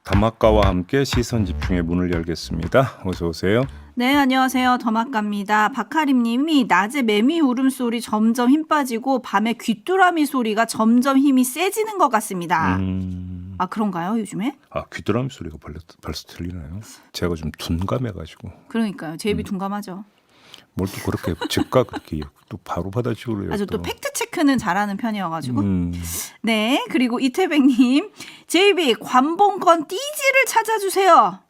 더마카와 함께 시선 집중의 문을 열겠습니다. 어서 오세요. 네, 안녕하세요. 더마카입니다. 박하림님이 낮에 매미 울음소리 점점 힘 빠지고 밤에 귀뚜라미 소리가 점점 힘이 세지는 것 같습니다. 아, 그런가요, 요즘에? 아, 귀뚜라미 소리가 벌써 들리나요? 제가 좀 둔감해가지고. 그러니까요. 제 입이 둔감하죠. 뭘 또 그렇게 즉각 그렇게 또 바로 받아주고 그래요. 아주 또 팩트 체크는 잘하는 편이어가지고. 음. 네, 그리고 이태백님, JB 관봉건 띠지를 찾아주세요.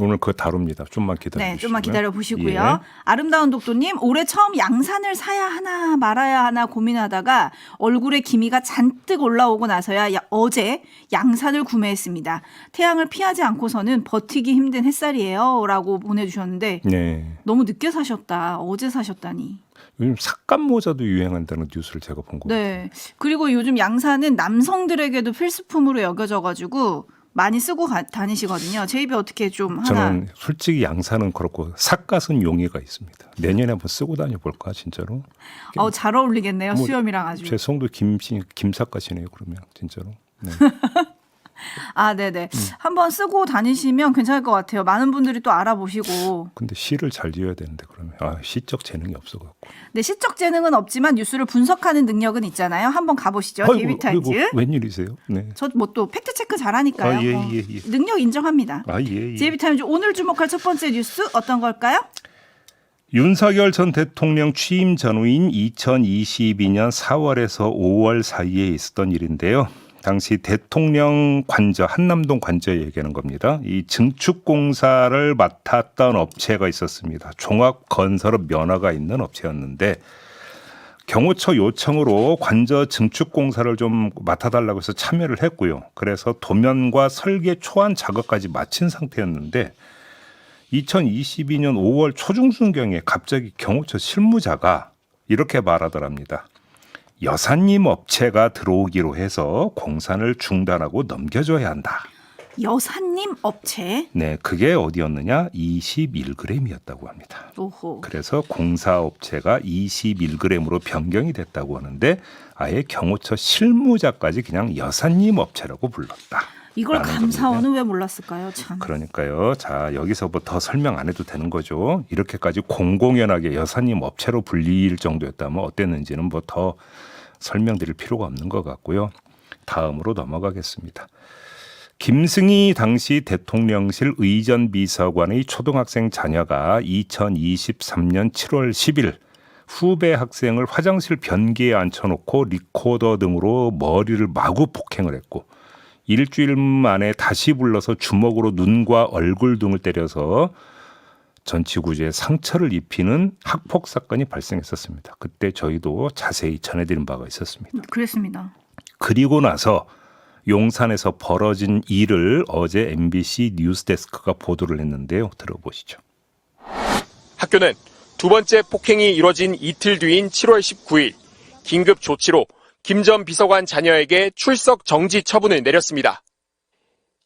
오늘 그거 다룹니다. 좀만 기다려 주시고요. 네, 좀만 기다려 보시고요. 예. 아름다운 독도님, 올해 처음 양산을 사야 하나 말아야 하나 고민하다가 얼굴에 기미가 잔뜩 올라오고 나서야 어제 양산을 구매했습니다. 태양을 피하지 않고서는 버티기 힘든 햇살이에요. 라고 보내주셨는데 네. 너무 늦게 사셨다. 어제 사셨다니. 요즘 삭감 모자도 유행한다는 뉴스를 제가 본 거 같아요. 네. 그리고 요즘 양산은 남성들에게도 필수품으로 여겨져가지고 많이 쓰고 다니시거든요. 제 입에 어떻게 좀 하나. 저는 솔직히 양산은 그렇고 삿갓은 용의가 있습니다. 내년에 한번 쓰고 다녀볼까 진짜로. 잘 어울리겠네요. 뭐, 수염이랑 아주. 제 성도 김삿갓이네요. 그러면 진짜로. 네. 아, 네네. 한번 쓰고 다니시면 괜찮을 것 같아요. 많은 분들이 또 알아보시고. 근데 시를 잘 지어야 되는데 그러면 시적 재능이 없어갖고. 네, 시적 재능은 없지만 뉴스를 분석하는 능력은 있잖아요. 한번 가보시죠. 데이비타임즈. 웬일이세요? 네. 저 뭐 또 팩트 체크 잘하니까요. 예. 능력 인정합니다. 예. 데이비타임즈 오늘 주목할 첫 번째 뉴스 어떤 걸까요? 윤석열 전 대통령 취임 전후인 2022년 4월에서 5월 사이에 있었던 일인데요. 당시 대통령 관저, 한남동 관저 얘기하는 겁니다. 이 증축공사를 맡았던 업체가 있었습니다. 종합건설업 면허가 있는 업체였는데 경호처 요청으로 관저 증축공사를 좀 맡아달라고 해서 참여를 했고요. 그래서 도면과 설계 초안 작업까지 마친 상태였는데 2022년 5월 초중순경에 갑자기 경호처 실무자가 이렇게 말하더랍니다. 여사님 업체가 들어오기로 해서 공사를 중단하고 넘겨줘야 한다. 여사님 업체. 네, 그게 어디였느냐? 21g이었다고 합니다. 오호. 그래서 공사 업체가 21g으로 변경이 됐다고 하는데 아예 경호처 실무자까지 그냥 여사님 업체라고 불렀다. 이걸 감사원은 왜 몰랐을까요? 참. 그러니까요. 자, 여기서 뭐 더 설명 안 해도 되는 거죠. 이렇게까지 공공연하게 여사님 업체로 불릴 정도였다면 어땠는지는 뭐 더 설명드릴 필요가 없는 것 같고요. 다음으로 넘어가겠습니다. 김승희 당시 대통령실 의전비서관의 초등학생 자녀가 2023년 7월 10일 후배 학생을 화장실 변기에 앉혀놓고 리코더 등으로 머리를 마구 폭행을 했고 일주일 만에 다시 불러서 주먹으로 눈과 얼굴 등을 때려서 전치구주에 상처를 입히는 학폭 사건이 발생했었습니다. 그때 저희도 자세히 전해드린 바가 있었습니다. 그랬습니다. 그리고 나서 용산에서 벌어진 일을 어제 MBC 뉴스데스크가 보도를 했는데요. 들어보시죠. 학교는 두 번째 폭행이 이뤄진 이틀 뒤인 7월 19일 긴급 조치로 김 전 비서관 자녀에게 출석 정지 처분을 내렸습니다.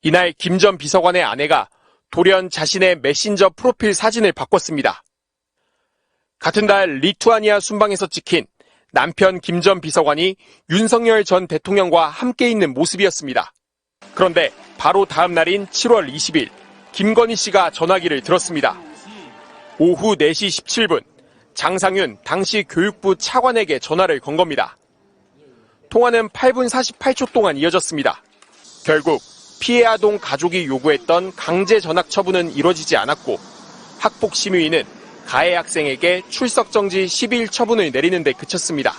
이날 김 전 비서관의 아내가 돌연 자신의 메신저 프로필 사진을 바꿨습니다. 같은 달 리투아니아 순방에서 찍힌 남편 김 전 비서관이 윤석열 전 대통령과 함께 있는 모습이었습니다. 그런데 바로 다음 날인 7월 20일 김건희 씨가 전화기를 들었습니다. 오후 4시 17분 장상윤 당시 교육부 차관에게 전화를 건 겁니다. 통화는 8분 48초 동안 이어졌습니다. 결국 피해 아동 가족이 요구했던 강제 전학 처분은 이뤄지지 않았고 학폭심의위는 가해 학생에게 출석 정지 12일 처분을 내리는 데 그쳤습니다.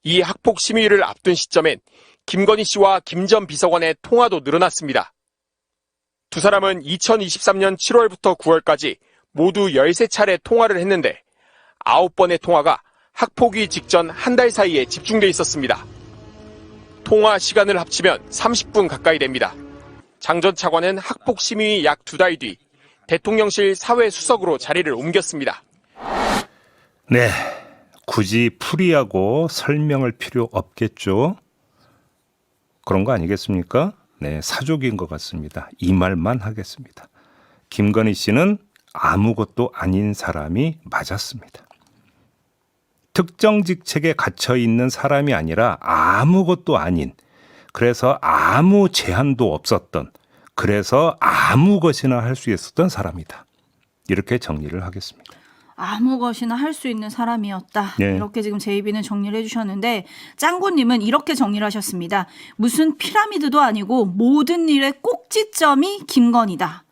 이 학폭심의위를 앞둔 시점엔 김건희 씨와 김 전 비서관의 통화도 늘어났습니다. 두 사람은 2023년 7월부터 9월까지 모두 13차례 통화를 했는데 9번의 통화가 학폭위 직전 한 달 사이에 집중돼 있었습니다. 통화 시간을 합치면 30분 가까이 됩니다. 장 전 차관은 학폭심의위 약 2달 뒤 대통령실 사회수석으로 자리를 옮겼습니다. 네, 굳이 풀이하고 설명할 필요 없겠죠. 그런 거 아니겠습니까? 네, 사족인 것 같습니다. 이 말만 하겠습니다. 김건희 씨는 아무것도 아닌 사람이 맞았습니다. 특정 직책에 갇혀 있는 사람이 아니라 아무것도 아닌 그래서 아무 제한도 없었던, 그래서 아무 것이나 할 수 있었던 사람이다. 이렇게 정리를 하겠습니다. 아무 것이나 할 수 있는 사람이었다. 네. 이렇게 지금 제이비는 정리를 해주셨는데 짱구님은 이렇게 정리를 하셨습니다. 무슨 피라미드도 아니고 모든 일의 꼭지점이 김건희다.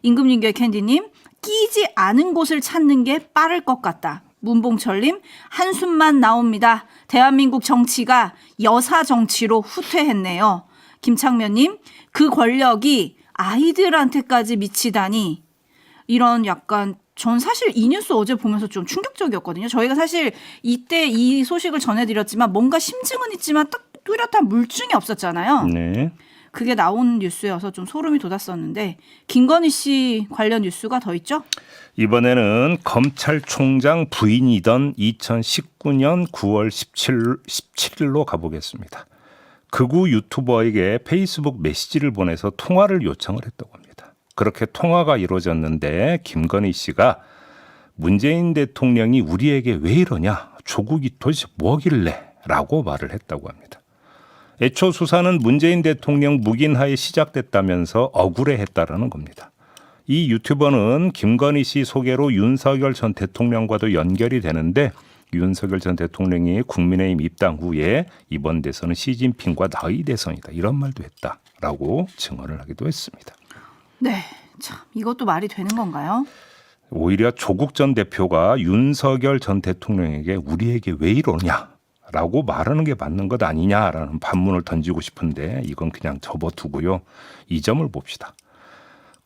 임금님교의 캔디님 끼지 않은 곳을 찾는 게 빠를 것 같다. 문봉철님 한숨만 나옵니다. 대한민국 정치가 여사 정치로 후퇴했네요. 김창면님 그 권력이 아이들한테까지 미치다니. 이런 약간 전 사실 이 뉴스 어제 보면서 좀 충격적이었거든요. 저희가 사실 이때 이 소식을 전해드렸지만 뭔가 심증은 있지만 딱 뚜렷한 물증이 없었잖아요. 네. 그게 나온 뉴스여서 좀 소름이 돋았었는데 김건희 씨 관련 뉴스가 더 있죠? 이번에는 검찰총장 부인이던 2019년 9월 17일로 가보겠습니다. 극우 유튜버에게 페이스북 메시지를 보내서 통화를 요청을 했다고 합니다. 그렇게 통화가 이루어졌는데 김건희 씨가 문재인 대통령이 우리에게 왜 이러냐? 조국이 도대체 뭐길래? 라고 말을 했다고 합니다. 애초 수사는 문재인 대통령 묵인하에 시작됐다면서 억울해했다라는 겁니다. 이 유튜버는 김건희 씨 소개로 윤석열 전 대통령과도 연결이 되는데 윤석열 전 대통령이 국민의힘 입당 후에 이번 대선은 시진핑과 나의 대선이다. 이런 말도 했다라고 증언을 하기도 했습니다. 네, 참 이것도 말이 되는 건가요? 오히려 조국 전 대표가 윤석열 전 대통령에게 우리에게 왜 이러냐라고 말하는 게 맞는 것 아니냐라는 반문을 던지고 싶은데 이건 그냥 접어두고요. 이 점을 봅시다.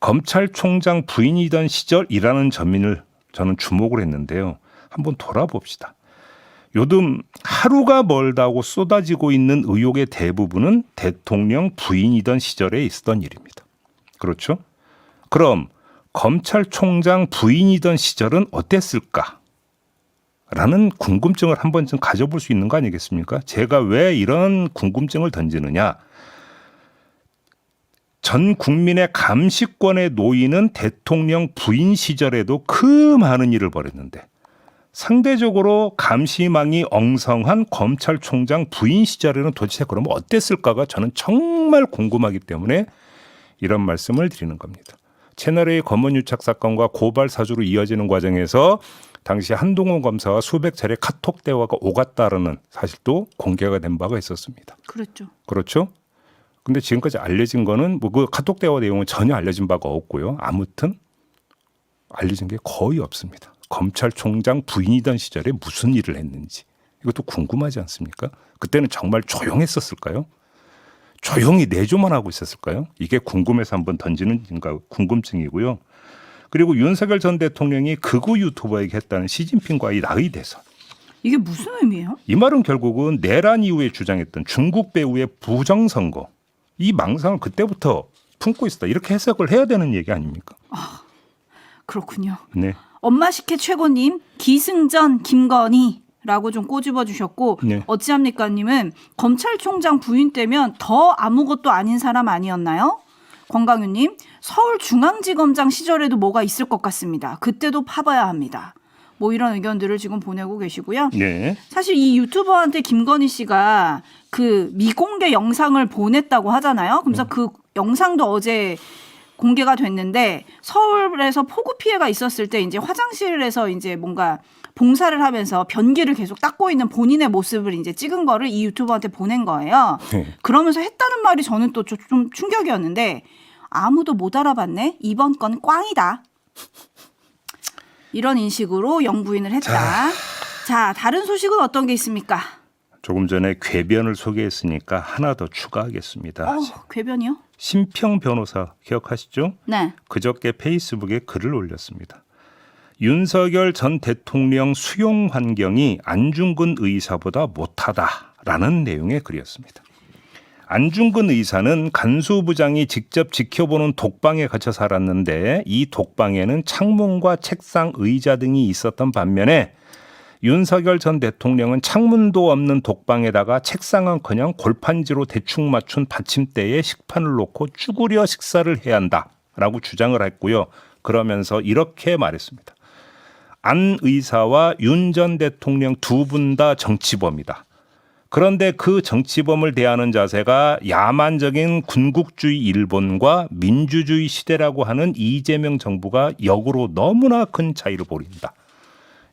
검찰총장 부인이던 시절이라는 점을 저는 주목을 했는데요. 한번 돌아봅시다. 요즘 하루가 멀다고 쏟아지고 있는 의혹의 대부분은 대통령 부인이던 시절에 있었던 일입니다. 그렇죠? 그럼 검찰총장 부인이던 시절은 어땠을까? 라는 궁금증을 한 번쯤 가져볼 수 있는 거 아니겠습니까? 제가 왜 이런 궁금증을 던지느냐? 전 국민의 감시권에 놓이는 대통령 부인 시절에도 그 많은 일을 벌였는데 상대적으로 감시망이 엉성한 검찰총장 부인 시절에는 도대체 그러면 어땠을까가 저는 정말 궁금하기 때문에 이런 말씀을 드리는 겁니다. 채널A의 검언유착 사건과 고발 사주로 이어지는 과정에서 당시 한동훈 검사와 수백 차례 카톡 대화가 오갔다라는 사실도 공개가 된 바가 있었습니다. 그렇죠. 그렇죠? 근데 지금까지 알려진 거는 뭐 그 카톡 대화 내용은 전혀 알려진 바가 없고요. 아무튼 알려진 게 거의 없습니다. 검찰총장 부인이던 시절에 무슨 일을 했는지 이것도 궁금하지 않습니까? 그때는 정말 조용했었을까요? 조용히 내조만 하고 있었을까요? 이게 궁금해서 한번 던지는 궁금증이고요. 그리고 윤석열 전 대통령이 극우 유튜버에게 했다는 시진핑과의 나의 대선. 이게 무슨 의미예요? 이 말은 결국은 내란 이후에 주장했던 중국 배우의 부정선거. 이 망상을 그때부터 품고 있었다. 이렇게 해석을 해야 되는 얘기 아닙니까? 그렇군요. 네. 엄마 식혜 최고님 기승전 김건희라고 좀 꼬집어 주셨고 네. 어찌합니까님은 검찰총장 부인 때면 더 아무것도 아닌 사람 아니었나요? 권강윤님 서울중앙지검장 시절에도 뭐가 있을 것 같습니다. 그때도 파봐야 합니다. 뭐 이런 의견들을 지금 보내고 계시고요. 네. 사실 이 유튜버한테 김건희 씨가 그 미공개 영상을 보냈다고 하잖아요. 그래서 그 영상도 어제 공개가 됐는데 서울에서 폭우 피해가 있었을 때 이제 화장실에서 이제 뭔가 봉사를 하면서 변기를 계속 닦고 있는 본인의 모습을 이제 찍은 거를 이 유튜버한테 보낸 거예요. 네. 그러면서 했다는 말이 저는 또 좀 충격이었는데 아무도 못 알아봤네. 이번 건 꽝이다. 이런 인식으로 영부인을 했다. 자, 다른 소식은 어떤 게 있습니까? 조금 전에 궤변을 소개했으니까 하나 더 추가하겠습니다. 궤변이요? 심평 변호사 기억하시죠? 네. 그저께 페이스북에 글을 올렸습니다. 윤석열 전 대통령 수용 환경이 안중근 의사보다 못하다라는 내용의 글이었습니다. 안중근 의사는 간수부장이 직접 지켜보는 독방에 갇혀 살았는데 이 독방에는 창문과 책상, 의자 등이 있었던 반면에 윤석열 전 대통령은 창문도 없는 독방에다가 책상은커녕 골판지로 대충 맞춘 받침대에 식판을 놓고 쭈그려 식사를 해야 한다라고 주장을 했고요. 그러면서 이렇게 말했습니다. 안 의사와 윤 전 대통령 두 분 다 정치범이다. 그런데 그 정치범을 대하는 자세가 야만적인 군국주의 일본과 민주주의 시대라고 하는 이재명 정부가 역으로 너무나 큰 차이를 보인다.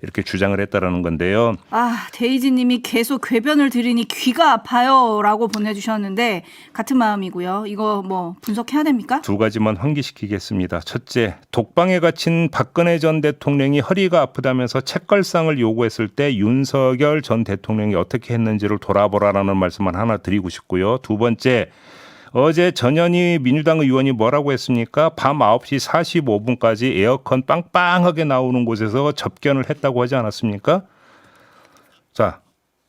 이렇게 주장을 했다라는 건데요. 아, 데이지님이 계속 궤변을 들으니 귀가 아파요라고 보내주셨는데 같은 마음이고요. 이거 뭐 분석해야 됩니까? 두 가지만 환기시키겠습니다. 첫째, 독방에 갇힌 박근혜 전 대통령이 허리가 아프다면서 책걸상을 요구했을 때 윤석열 전 대통령이 어떻게 했는지를 돌아보라라는 말씀만 하나 드리고 싶고요. 두 번째, 어제 전현희 민주당 의원이 뭐라고 했습니까? 밤 9시 45분까지 에어컨 빵빵하게 나오는 곳에서 접견을 했다고 하지 않았습니까? 자,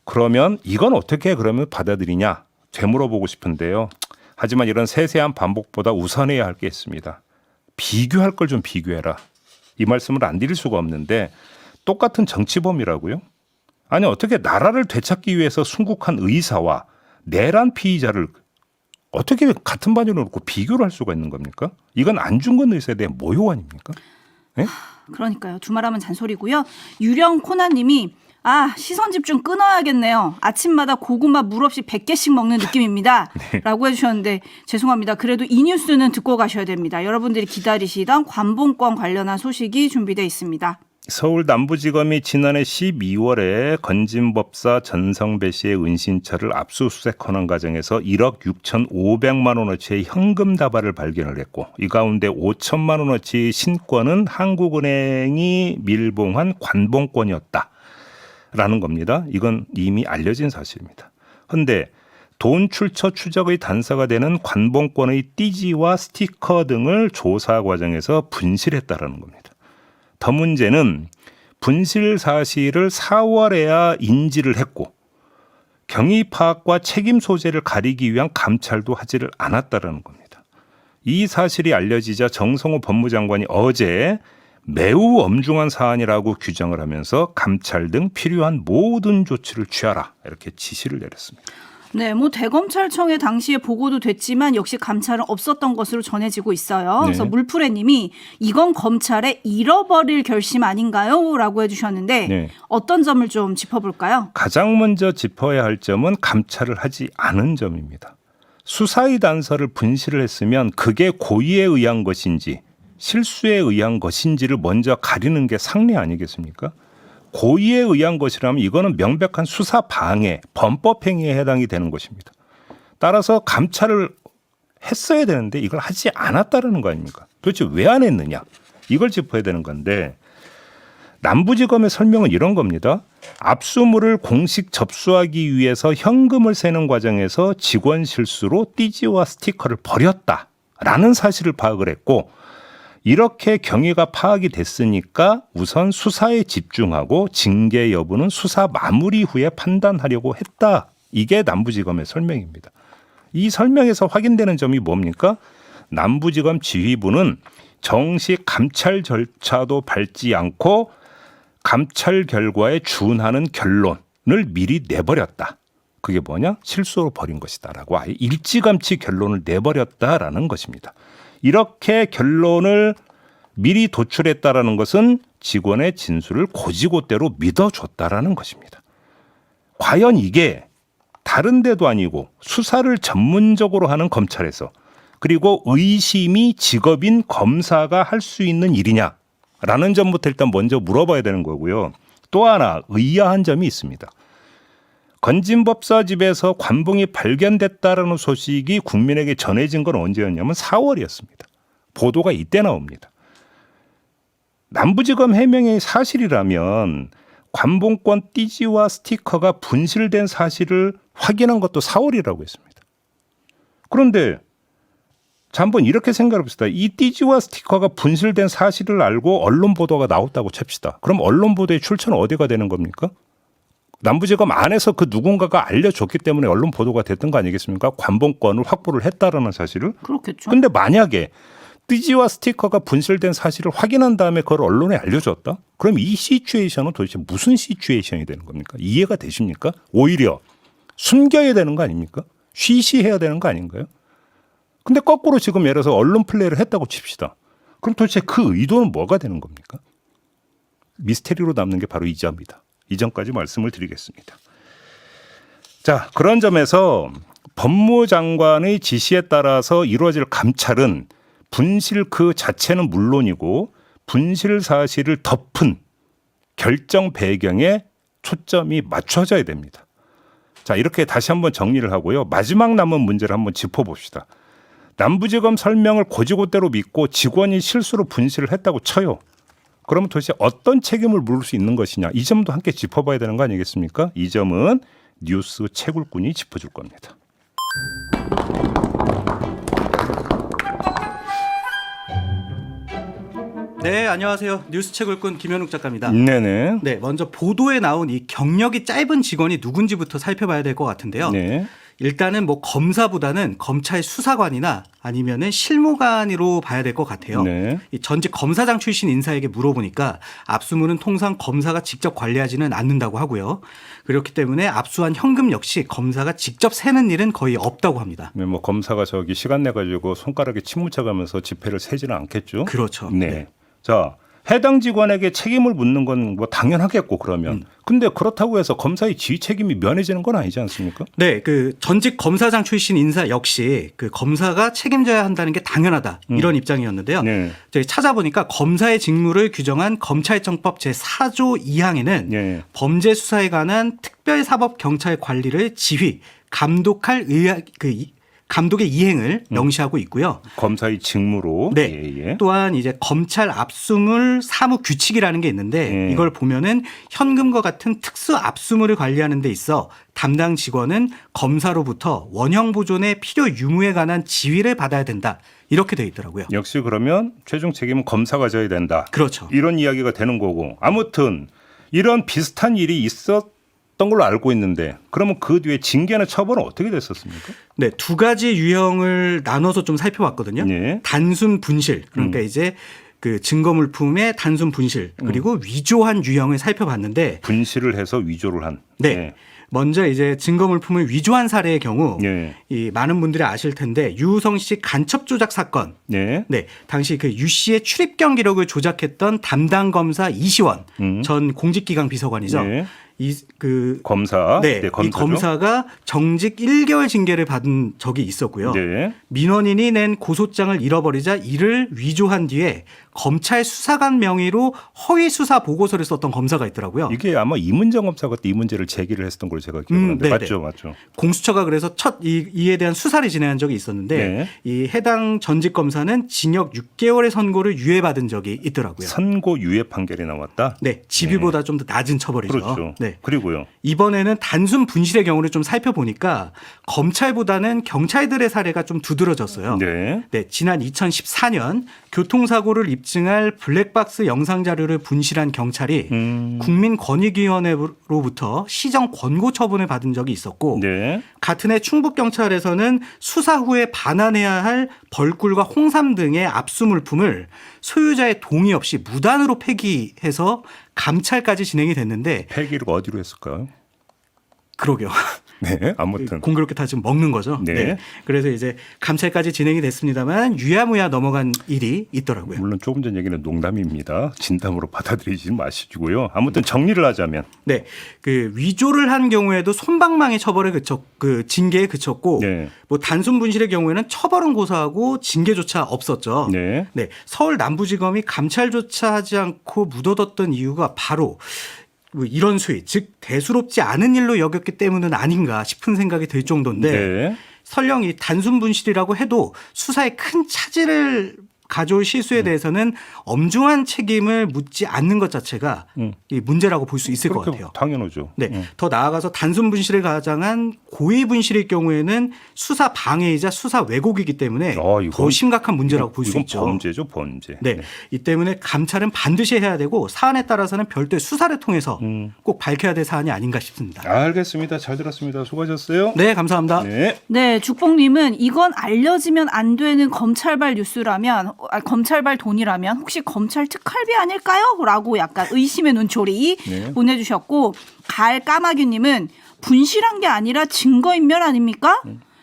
그러면 이건 어떻게 그러면 받아들이냐? 되물어보고 싶은데요. 하지만 이런 세세한 반복보다 우선해야 할 게 있습니다. 비교할 걸 좀 비교해라. 이 말씀을 안 드릴 수가 없는데 똑같은 정치범이라고요? 아니 어떻게 나라를 되찾기 위해서 순국한 의사와 내란 피의자를 어떻게 같은 반열에 놓고 비교를 할 수가 있는 겁니까? 이건 안중근 의사에 대한 모욕 아닙니까? 네? 그러니까요. 두말하면 잔소리고요. 유령 코나님이 시선 집중 끊어야겠네요. 아침마다 고구마 물 없이 100개씩 먹는 느낌입니다. 네. 라고 해주셨는데 죄송합니다. 그래도 이 뉴스는 듣고 가셔야 됩니다. 여러분들이 기다리시던 관봉권 관련한 소식이 준비되어 있습니다. 서울 남부지검이 지난해 12월에 건진법사 전성배 씨의 은신처를 압수수색하는 과정에서 1억 6,500만 원어치의 현금 다발을 발견을 했고 이 가운데 5천만 원어치 신권은 한국은행이 밀봉한 관봉권이었다라는 겁니다. 이건 이미 알려진 사실입니다. 그런데 돈 출처 추적의 단서가 되는 관봉권의 띠지와 스티커 등을 조사 과정에서 분실했다라는 겁니다. 더 문제는 분실 사실을 4월에야 인지를 했고 경위 파악과 책임 소재를 가리기 위한 감찰도 하지를 않았다라는 겁니다. 이 사실이 알려지자 정성호 법무장관이 어제 매우 엄중한 사안이라고 규정을 하면서 감찰 등 필요한 모든 조치를 취하라 이렇게 지시를 내렸습니다. 네, 뭐 대검찰청에 당시에 보고도 됐지만 역시 감찰은 없었던 것으로 전해지고 있어요. 네. 그래서 물프레님이 이건 검찰의 잃어버릴 결심 아닌가요? 라고 해주셨는데 네. 어떤 점을 좀 짚어볼까요? 가장 먼저 짚어야 할 점은 감찰을 하지 않은 점입니다. 수사의 단서를 분실을 했으면 그게 고의에 의한 것인지 실수에 의한 것인지를 먼저 가리는 게 상례 아니겠습니까? 고의에 의한 것이라면 이거는 명백한 수사 방해, 범법 행위에 해당이 되는 것입니다. 따라서 감찰을 했어야 되는데 이걸 하지 않았다는 거 아닙니까? 도대체 왜 안 했느냐? 이걸 짚어야 되는 건데 남부지검의 설명은 이런 겁니다. 압수물을 공식 접수하기 위해서 현금을 세는 과정에서 직원 실수로 띠지와 스티커를 버렸다라는 사실을 파악을 했고 이렇게 경위가 파악이 됐으니까 우선 수사에 집중하고 징계 여부는 수사 마무리 후에 판단하려고 했다. 이게 남부지검의 설명입니다. 이 설명에서 확인되는 점이 뭡니까? 남부지검 지휘부는 정식 감찰 절차도 밟지 않고 감찰 결과에 준하는 결론을 미리 내버렸다. 그게 뭐냐? 실수로 벌인 것이다라고 아예 일찌감치 결론을 내버렸다라는 것입니다. 이렇게 결론을 미리 도출했다라는 것은 직원의 진술을 고지고대로 믿어줬다라는 것입니다. 과연 이게 다른 데도 아니고 수사를 전문적으로 하는 검찰에서 그리고 의심이 직업인 검사가 할 수 있는 일이냐라는 점부터 일단 먼저 물어봐야 되는 거고요. 또 하나 의아한 점이 있습니다. 건진법사 집에서 관봉이 발견됐다라는 소식이 국민에게 전해진 건 언제였냐면 4월이었습니다. 보도가 이때 나옵니다. 남부지검 해명이 사실이라면 관봉권 띠지와 스티커가 분실된 사실을 확인한 것도 4월이라고 했습니다. 그런데 자, 한번 이렇게 생각해 봅시다. 이 띠지와 스티커가 분실된 사실을 알고 언론 보도가 나왔다고 칩시다. 그럼 언론 보도의 출처는 어디가 되는 겁니까? 남부지검 안에서 그 누군가가 알려줬기 때문에 언론 보도가 됐던 거 아니겠습니까? 관봉권을 확보를 했다라는 사실을. 그렇겠죠. 근데 만약에 띠지와 스티커가 분실된 사실을 확인한 다음에 그걸 언론에 알려줬다? 그럼 이 시츄에이션은 도대체 무슨 시츄에이션이 되는 겁니까? 이해가 되십니까? 오히려 숨겨야 되는 거 아닙니까? 쉬쉬해야 되는 거 아닌가요? 근데 거꾸로 지금 예를 들어서 언론 플레이를 했다고 칩시다. 그럼 도대체 그 의도는 뭐가 되는 겁니까? 미스테리로 남는 게 바로 이 점입니다. 이 점까지 말씀을 드리겠습니다. 자, 그런 점에서 법무장관의 지시에 따라서 이루어질 감찰은 분실 그 자체는 물론이고 분실 사실을 덮은 결정 배경에 초점이 맞춰져야 됩니다. 자, 이렇게 다시 한번 정리를 하고요. 마지막 남은 문제를 한번 짚어봅시다. 남부지검 설명을 고지고대로 믿고 직원이 실수로 분실을 했다고 쳐요. 그러면 도대체 어떤 책임을 물을 수 있는 것이냐. 이 점도 함께 짚어봐야 되는 거 아니겠습니까? 이 점은 뉴스 채굴꾼이 짚어줄 겁니다. 네, 안녕하세요. 뉴스 채굴꾼 김현욱 작가입니다. 네네. 네, 먼저 보도에 나온 이 경력이 짧은 직원이 누군지부터 살펴봐야 될 것 같은데요. 네. 일단은 뭐 검사보다는 검찰 수사관이나 아니면은 실무관으로 봐야 될 것 같아요. 네. 이 전직 검사장 출신 인사에게 물어보니까 압수물은 통상 검사가 직접 관리하지는 않는다고 하고요. 그렇기 때문에 압수한 현금 역시 검사가 직접 세는 일은 거의 없다고 합니다. 네, 뭐 검사가 저기 시간 내 가지고 손가락에 침 묻혀가면서 지폐를 세지는 않겠죠. 그렇죠. 네. 자, 해당 직원에게 책임을 묻는 건 뭐 당연하겠고 그러면. 근데 그렇다고 해서 검사의 지휘 책임이 면해지는 건 아니지 않습니까? 네, 그 전직 검사장 출신 인사 역시 그 검사가 책임져야 한다는 게 당연하다 이런 입장이었는데요. 네. 저희 찾아보니까 검사의 직무를 규정한 검찰청법 제4조 2항에는 네. 범죄 수사에 관한 특별사법 경찰 관리를 지휘, 감독할 감독의 이행을 명시하고 있고요. 검사의 직무로. 네. 예, 예. 또한 이제 검찰 압수물 사무 규칙이라는 게 있는데 이걸 보면은 현금과 같은 특수 압수물을 관리하는 데 있어 담당 직원은 검사로부터 원형 보존의 필요 유무에 관한 지휘를 받아야 된다. 이렇게 돼 있더라고요. 역시 그러면 최종 책임은 검사가 져야 된다. 그렇죠. 이런 이야기가 되는 거고. 아무튼 이런 비슷한 일이 있었던 걸로 알고 있는데 그러면 그 뒤에 징계나 처벌은 어떻게 됐었습니까? 네, 두 가지 유형을 나눠서 좀 살펴봤거든요. 네. 단순 분실, 그러니까 이제 그 증거 물품의 단순 분실, 그리고 위조한 유형을 살펴봤는데 분실을 해서 위조를 한. 네. 먼저 이제 증거 물품을 위조한 사례의 경우 네. 이 많은 분들이 아실 텐데 유우성 씨 간첩 조작 사건. 네. 네, 당시 그 유 씨의 출입경 기록을 조작했던 담당 검사 이시원 전 공직기강 비서관이죠. 네. 검사. 네, 이 검사죠. 검사가 정직 1개월 징계를 받은 적이 있었고요. 네. 민원인이 낸 고소장을 잃어버리자 이를 위조한 뒤에 검찰 수사관 명의로 허위 수사 보고서를 썼던 검사가 있더라고요. 이게 아마 이문정 검사가 이 문제를 제기를 했던 걸로 제가 기억하는데 네네. 맞죠. 공수처가 그래서 첫 이에 대한 수사를 진행한 적이 있었는데 네. 이 해당 전직 검사는 징역 6개월의 선고를 유예받은 적이 있더라고요. 선고 유예 판결이 나왔다. 네, 집유보다 좀 더 낮은 처벌이죠. 그렇죠. 네. 그리고요. 이번에는 단순 분실의 경우를 좀 살펴보니까 검찰보다는 경찰들의 사례가 좀 두드러졌어요. 네. 네, 지난 2014년 교통사고를 입증할 블랙박스 영상 자료를 분실한 경찰이 국민권익위원회로부터 시정 권고 처분을 받은 적이 있었고 네. 같은 해 충북경찰에서는 수사 후에 반환해야 할 벌꿀과 홍삼 등의 압수물품을 소유자의 동의 없이 무단으로 폐기해서 감찰까지 진행이 됐는데 폐기를 어디로 했을까요? 그러게요. 네. 아무튼. 공교롭게 다 지금 먹는 거죠. 네. 그래서 이제 감찰까지 진행이 됐습니다만 유야무야 넘어간 일이 있더라고요. 물론 조금 전 얘기는 농담입니다. 진담으로 받아들이지 마시고요. 아무튼 정리를 하자면. 네, 그 위조를 한 경우에도 솜방망이 처벌에 징계에 그쳤고, 네. 뭐 단순 분실의 경우에는 처벌은 고사하고 징계조차 없었죠. 네. 네, 서울 남부지검이 감찰조차 하지 않고 묻어뒀던 이유가 바로 뭐 이런 수위, 즉 대수롭지 않은 일로 여겼기 때문은 아닌가 싶은 생각이 들 정도인데 네. 설령 이 단순 분실이라고 해도 수사에 큰 차질을 가져올 실수에 대해서는 엄중한 책임을 묻지 않는 것 자체가 이 문제라고 볼 수 있을 것 같아요. 당연하죠. 네, 더 나아가서 단순 분실을 가장한 고의 분실일 경우에는 수사 방해이자 수사 왜곡이기 때문에 더 심각한 문제라고 볼 수 있죠. 이건 범죄죠, 범죄. 네, 이 때문에 감찰은 반드시 해야 되고 사안에 따라서는 별도의 수사를 통해서 꼭 밝혀야 될 사안이 아닌가 싶습니다. 알겠습니다. 잘 들었습니다. 수고하셨어요. 네, 감사합니다. 네. 네, 죽봉님은 이건 알려지면 안 되는 검찰발 뉴스라면, 검찰발 돈이라면 혹시 검찰 특활비 아닐까요? 라고 약간 의심의 눈초리 네. 보내주셨고, 갈까마귀님은 분실한 게 아니라 증거인멸 아닙니까?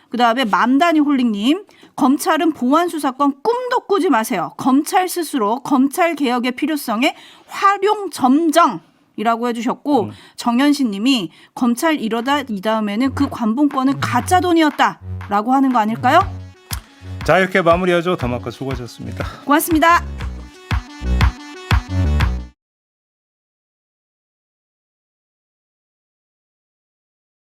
그다음에 맘다니 홀릭님, 검찰은 보안 수사권 꿈도 꾸지 마세요. 검찰 스스로 검찰 개혁의 필요성에 활용 점정. 이라고 해주셨고 정현신 님이 검찰 이러다 이 다음에는 그 관봉권은 가짜 돈이었다라고 하는 거 아닐까요? 자, 이렇게 마무리하죠. 더마카 수고하셨습니다. 고맙습니다.